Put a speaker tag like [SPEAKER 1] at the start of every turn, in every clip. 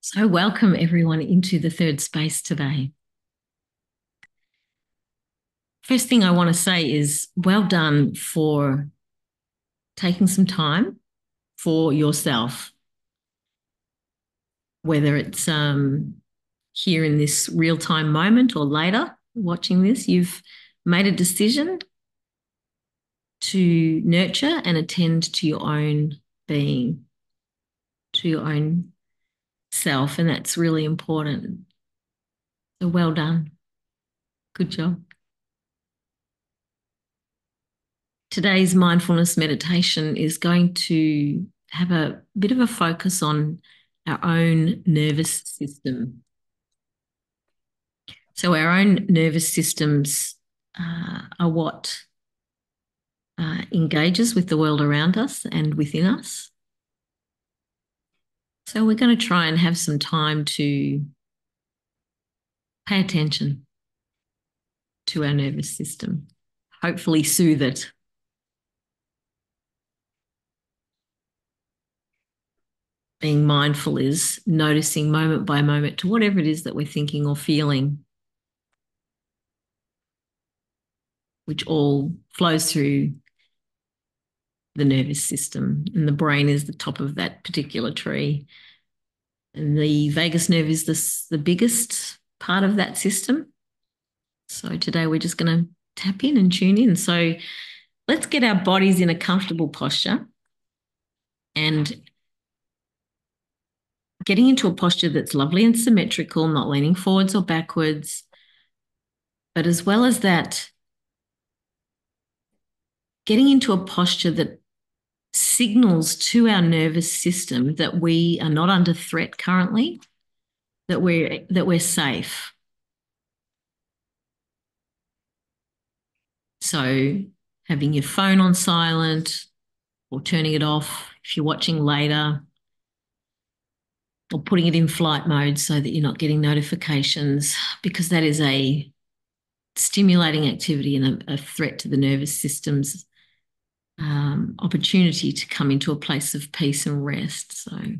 [SPEAKER 1] So, welcome everyone into the third space today. First thing I want to say is well done for taking some time for yourself, whether it's here in this real time moment or later watching this. You've made a decision to nurture and attend to your own being, to your own self, and that's really important. So, well done. Good job. Today's mindfulness meditation is going to have a bit of a focus on our own nervous system. So, our own nervous systems are what engages with the world around us and within us. So, we're going to try and have some time to pay attention to our nervous system, hopefully, soothe it. Being mindful is noticing moment by moment to whatever it is that we're thinking or feeling, which all flows through the nervous system. And the brain is the top of that particular tree. And the vagus nerve is the biggest part of that system. So today we're just going to tap in and tune in. So let's get our bodies in a comfortable posture and getting into a posture that's lovely and symmetrical, not leaning forwards or backwards. But as well as that, getting into a posture that signals to our nervous system that we are not under threat currently, that we're safe. So having your phone on silent or turning it off if you're watching later, or putting it in flight mode so that you're not getting notifications, because that is a stimulating activity and a threat to the nervous system's opportunity to come into a place of peace and rest. So we're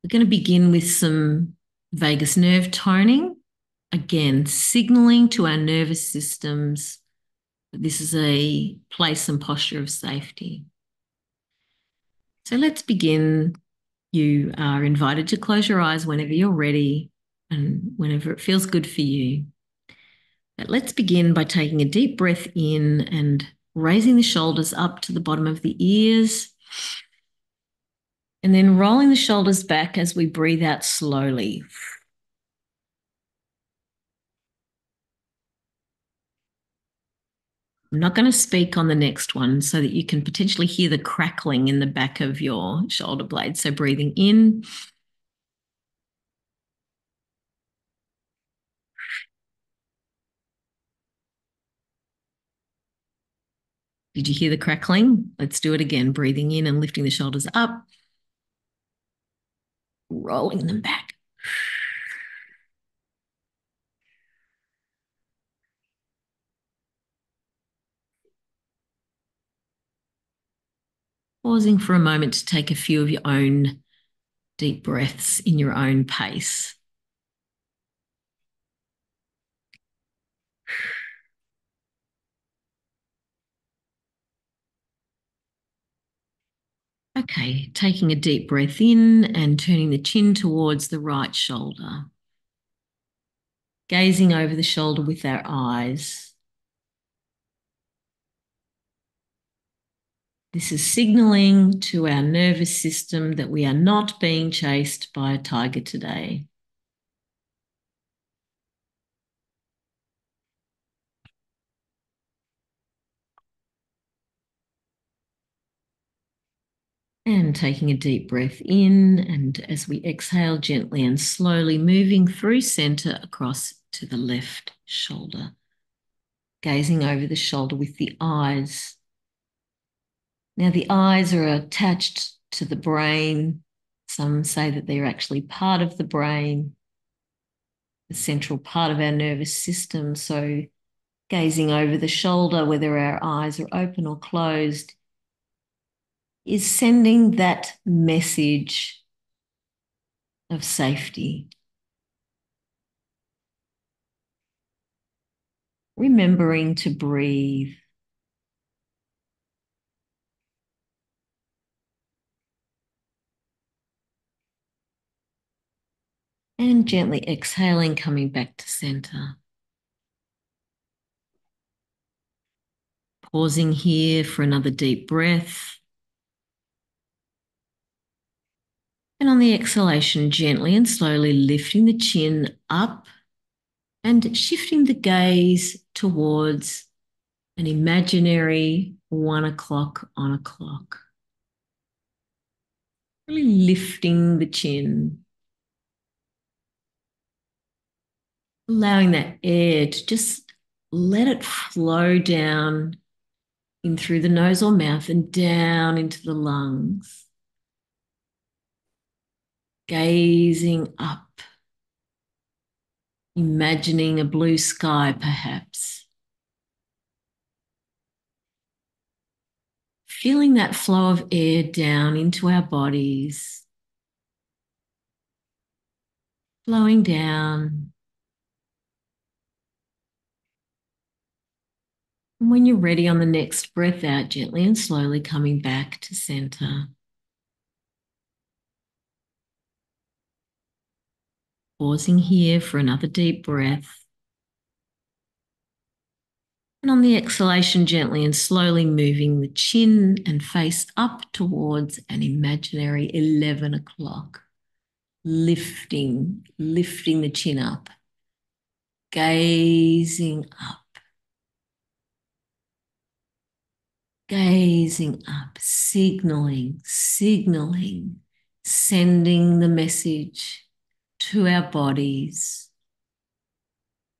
[SPEAKER 1] going to begin with some vagus nerve toning. Again, signaling to our nervous systems that this is a place and posture of safety. So let's begin. You are invited to close your eyes whenever you're ready and whenever it feels good for you. But let's begin by taking a deep breath in and raising the shoulders up to the bottom of the ears, and then rolling the shoulders back as we breathe out slowly. I'm not going to speak on the next one so that you can potentially hear the crackling in the back of your shoulder blades. So breathing in. Did you hear the crackling? Let's do it again. Breathing in and lifting the shoulders up, rolling them back. Pausing for a moment to take a few of your own deep breaths in your own pace. Okay, taking a deep breath in and turning the chin towards the right shoulder. Gazing over the shoulder with our eyes. This is signaling to our nervous system that we are not being chased by a tiger today. And taking a deep breath in, and as we exhale gently and slowly moving through center across to the left shoulder. Gazing over the shoulder with the eyes. Now the eyes are attached to the brain. Some say that they're actually part of the brain, the central part of our nervous system. So gazing over the shoulder, whether our eyes are open or closed, is sending that message of safety. Remembering to breathe. And gently exhaling, coming back to center. Pausing here for another deep breath. And on the exhalation, gently and slowly lifting the chin up and shifting the gaze towards an imaginary 1 o'clock on a clock. Really lifting the chin. Allowing that air to just let it flow down in through the nose or mouth and down into the lungs. Gazing up, imagining a blue sky perhaps. Feeling that flow of air down into our bodies, flowing down. And when you're ready on the next breath out, gently and slowly coming back to center. Pausing here for another deep breath. And on the exhalation, gently and slowly moving the chin and face up towards an imaginary 11 o'clock. Lifting the chin up. Gazing up. Gazing up, signaling, sending the message to our bodies.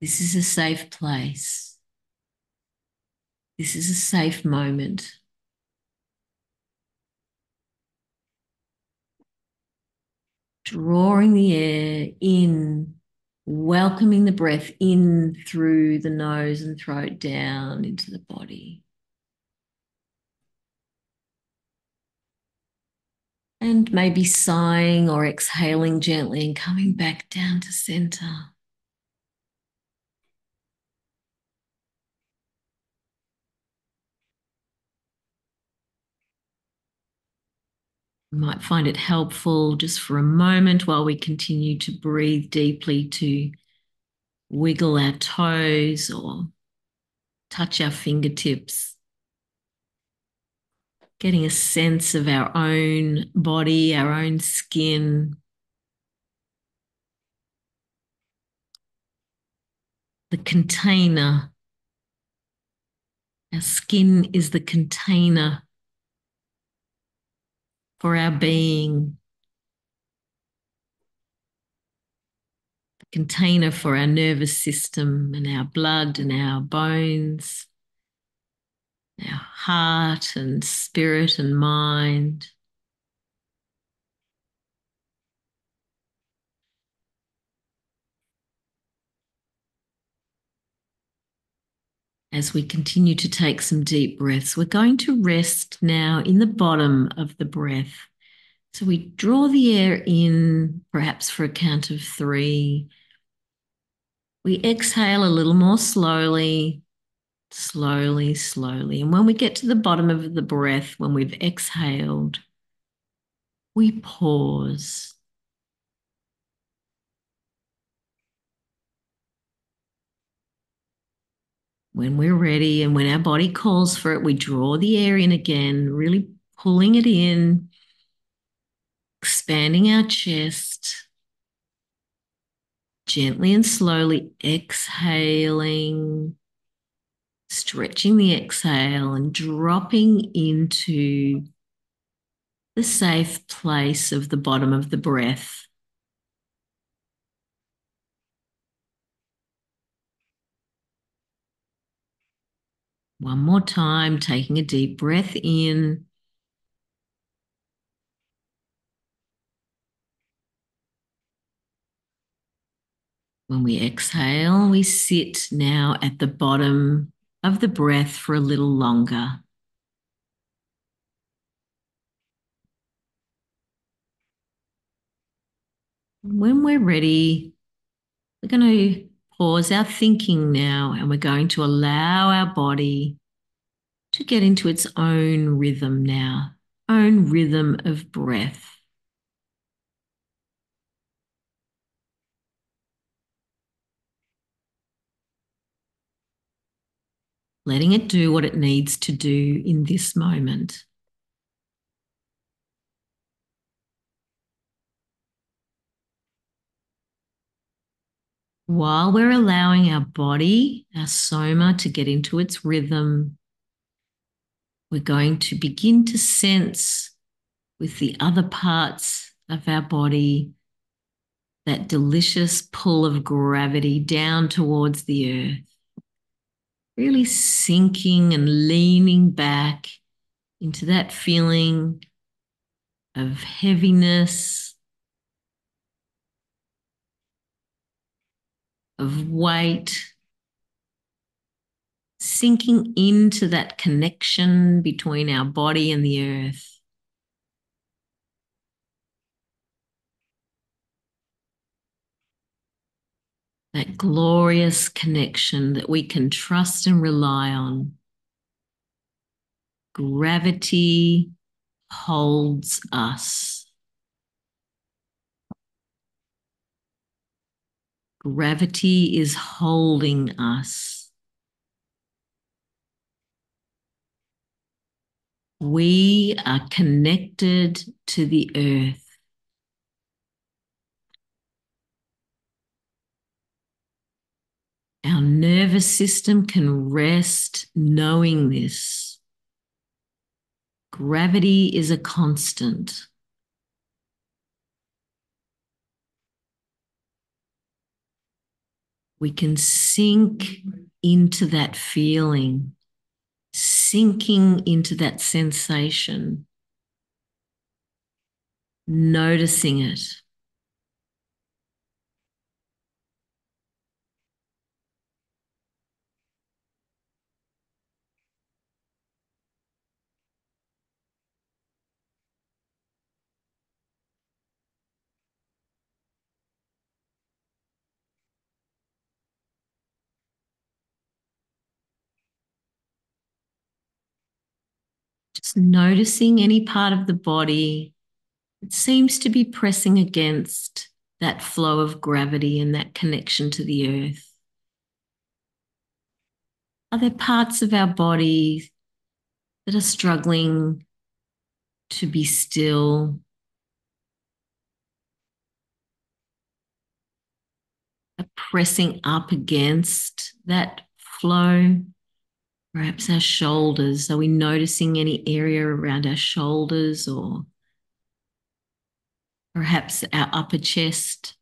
[SPEAKER 1] This is a safe place. This is a safe moment. Drawing the air in, welcoming the breath in through the nose and throat down into the body. And maybe sighing or exhaling gently and coming back down to center. You might find it helpful just for a moment while we continue to breathe deeply to wiggle our toes or touch our fingertips, getting a sense of our own body, our own skin. The container. Our skin is the container for our being, the container for our nervous system and our blood and our bones, our heart and spirit and mind. As we continue to take some deep breaths, we're going to rest now in the bottom of the breath. So we draw the air in, perhaps for a count of 3. We exhale a little more slowly. And when we get to the bottom of the breath, when we've exhaled, we pause. When we're ready and when our body calls for it, we draw the air in again, really pulling it in, expanding our chest, gently and slowly exhaling, stretching the exhale and dropping into the safe place of the bottom of the breath. One more time, taking a deep breath in. When we exhale, we sit now at the bottom of the breath for a little longer. When we're ready, we're going to pause our thinking now and we're going to allow our body to get into its own rhythm now, own rhythm of breath. Letting it do what it needs to do in this moment. While we're allowing our body, our soma, to get into its rhythm, we're going to begin to sense with the other parts of our body that delicious pull of gravity down towards the earth, really sinking and leaning back into that feeling of heaviness, of weight, sinking into that connection between our body and the earth. That glorious connection that we can trust and rely on. Gravity holds us. Gravity is holding us. We are connected to the earth. Our nervous system can rest knowing this. Gravity is a constant. We can sink into that feeling, sinking into that sensation, noticing it. Just noticing any part of the body that seems to be pressing against that flow of gravity and that connection to the earth. Are there parts of our body that are struggling to be still, are pressing up against that flow? Perhaps our shoulders. Are we noticing any area around our shoulders, or perhaps our upper chest?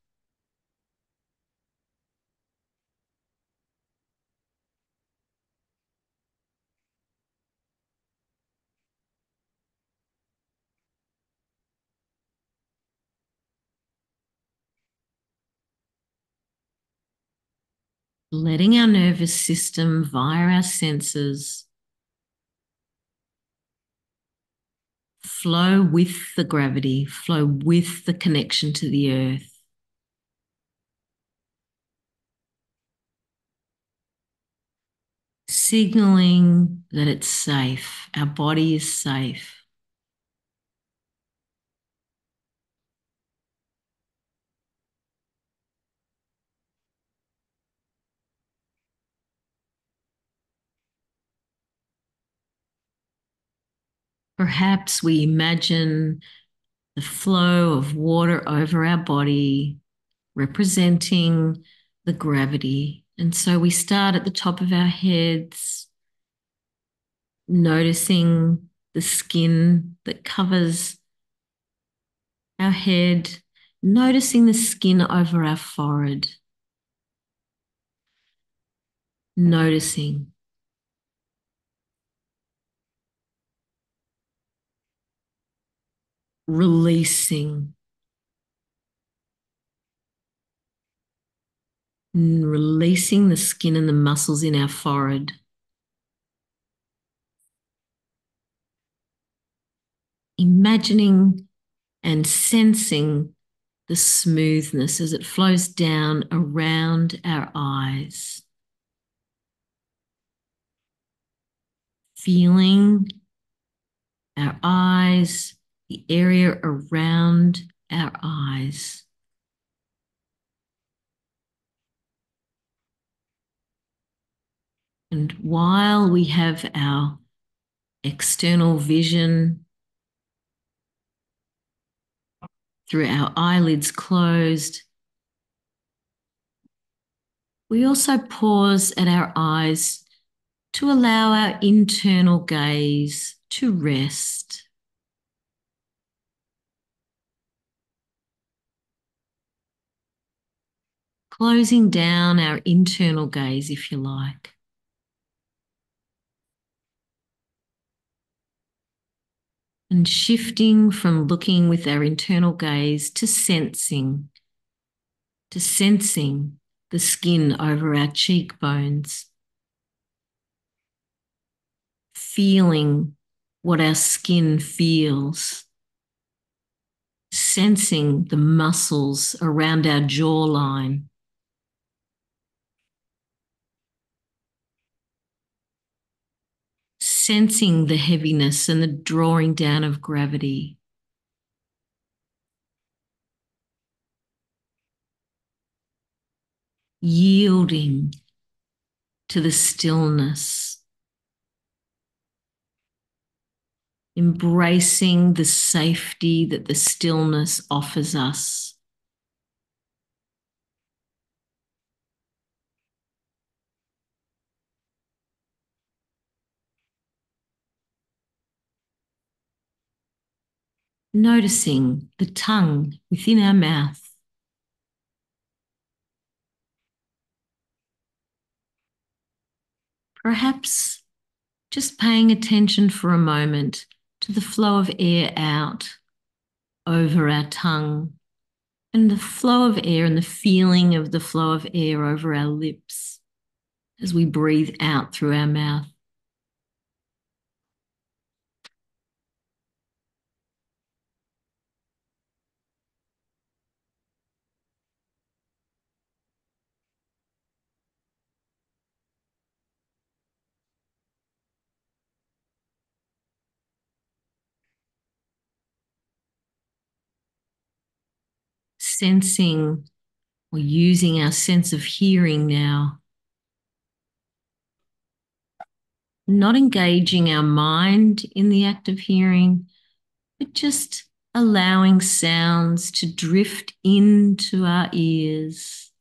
[SPEAKER 1] Letting our nervous system via our senses flow with the gravity, flow with the connection to the earth. Signaling that it's safe, our body is safe. Perhaps we imagine the flow of water over our body representing the gravity. And so we start at the top of our heads, noticing the skin that covers our head, noticing the skin over our forehead, noticing. Releasing. Releasing the skin and the muscles in our forehead. Imagining and sensing the smoothness as it flows down around our eyes. Feeling our eyes, the area around our eyes. And while we have our external vision through our eyelids closed, we also pause at our eyes to allow our internal gaze to rest. Closing down our internal gaze, if you like. And shifting from looking with our internal gaze to sensing the skin over our cheekbones, feeling what our skin feels, sensing the muscles around our jawline, sensing the heaviness and the drawing down of gravity. Yielding to the stillness, embracing the safety that the stillness offers us. Noticing the tongue within our mouth. Perhaps just paying attention for a moment to the flow of air out over our tongue and the flow of air and the feeling of the flow of air over our lips as we breathe out through our mouth. Sensing or using our sense of hearing now. Not engaging our mind in the act of hearing, but just allowing sounds to drift into our ears.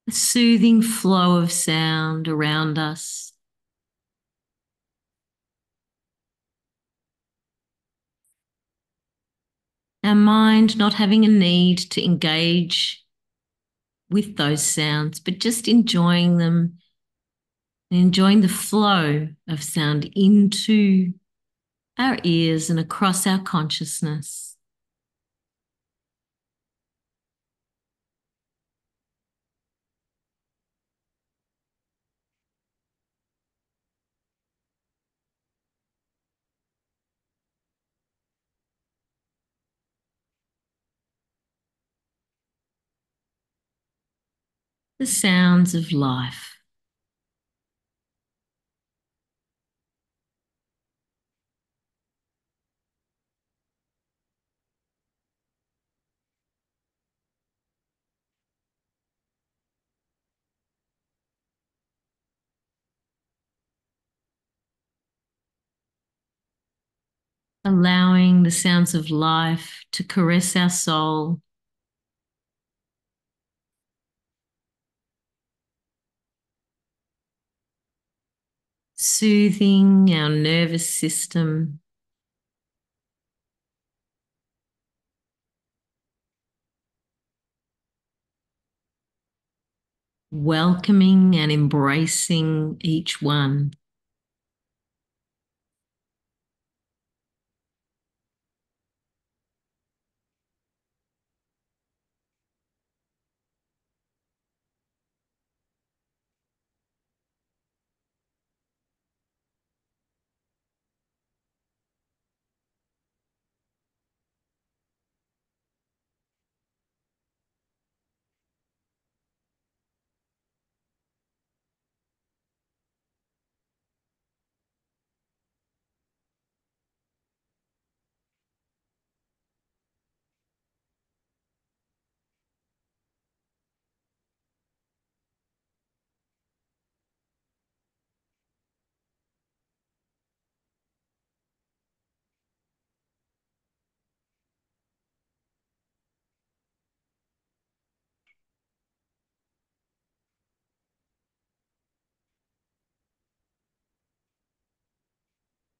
[SPEAKER 1] A soothing flow of sound around us. Our mind not having a need to engage with those sounds, but just enjoying them and enjoying the flow of sound into our ears and across our consciousness. The sounds of life. Allowing the sounds of life to caress our soul, soothing our nervous system, welcoming and embracing each one.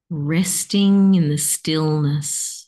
[SPEAKER 1] resting in the stillness.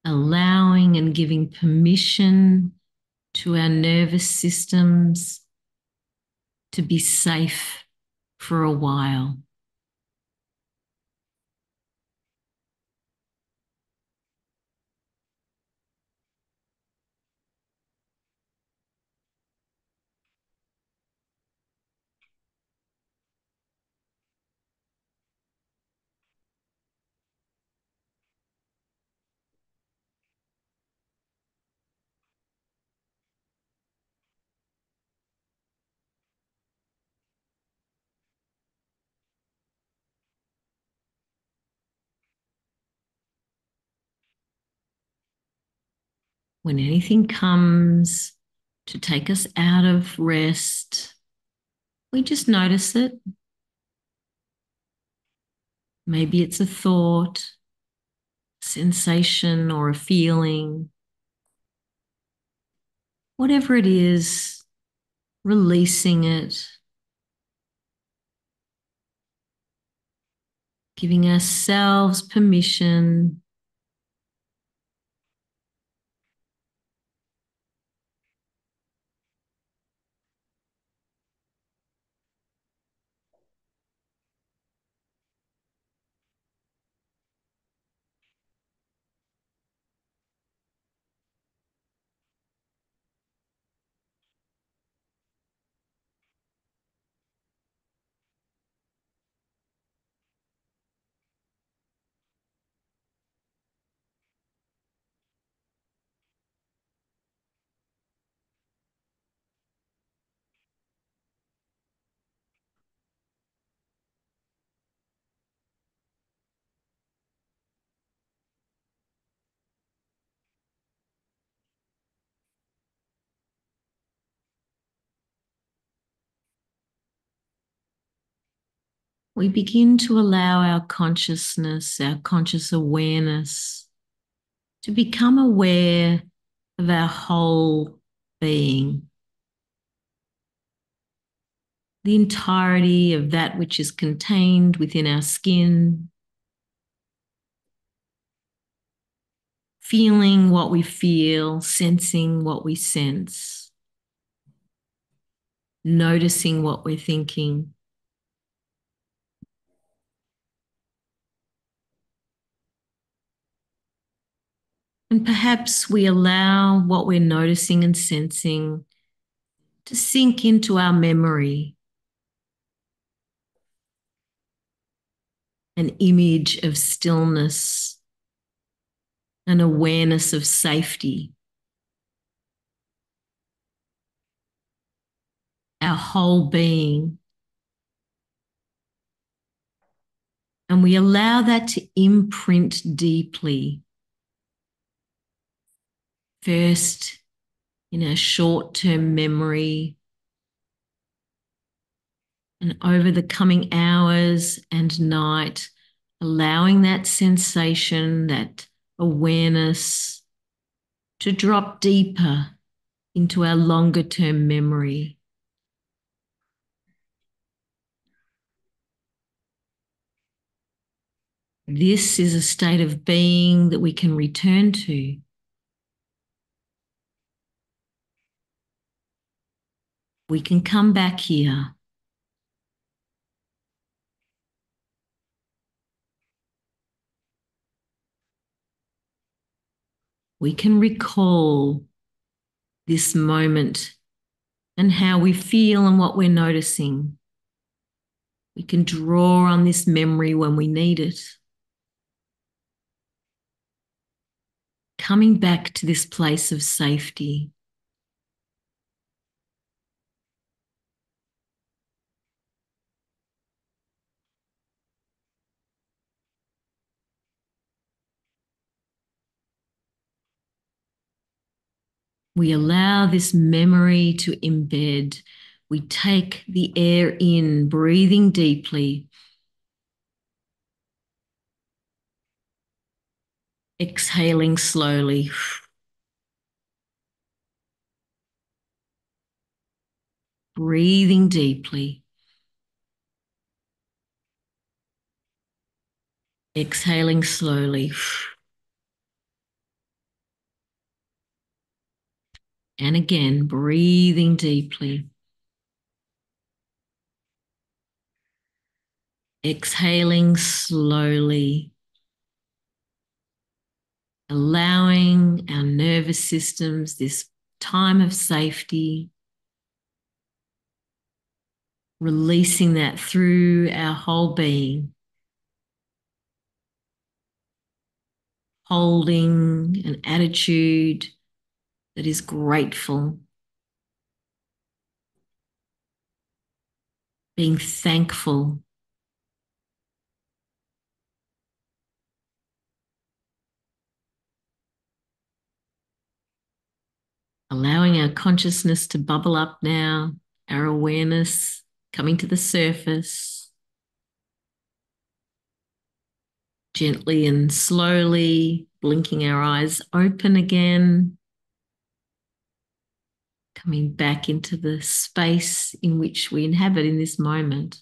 [SPEAKER 1] Allowing and giving permission to our nervous systems to be safe for a while. When anything comes to take us out of rest, we just notice it. Maybe it's a thought, sensation, or a feeling. Whatever it is, releasing it, giving ourselves permission we begin to allow our consciousness, our conscious awareness to become aware of our whole being, the entirety of that which is contained within our skin, feeling what we feel, sensing what we sense, noticing what we're thinking. And perhaps we allow what we're noticing and sensing to sink into our memory, an image of stillness, an awareness of safety. Our whole being. And we allow that to imprint deeply. First, in our short-term memory, and over the coming hours and night, allowing that sensation, that awareness to drop deeper into our longer-term memory. This is a state of being that we can return to. We can come back here. We can recall this moment and how we feel and what we're noticing. We can draw on this memory when we need it. Coming back to this place of safety. We allow this memory to embed. We take the air in, breathing deeply. Exhaling slowly. Breathing deeply. Exhaling slowly. And again, breathing deeply. Exhaling slowly. Allowing our nervous systems this time of safety. Releasing that through our whole being. Holding an attitude that is grateful. Being thankful. Allowing our consciousness to bubble up now, our awareness coming to the surface. Gently and slowly blinking our eyes open again. Coming back into the space in which we inhabit in this moment.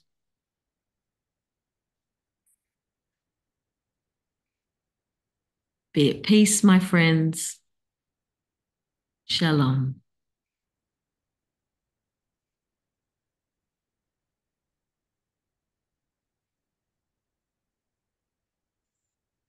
[SPEAKER 1] Be at peace, my friends. Shalom.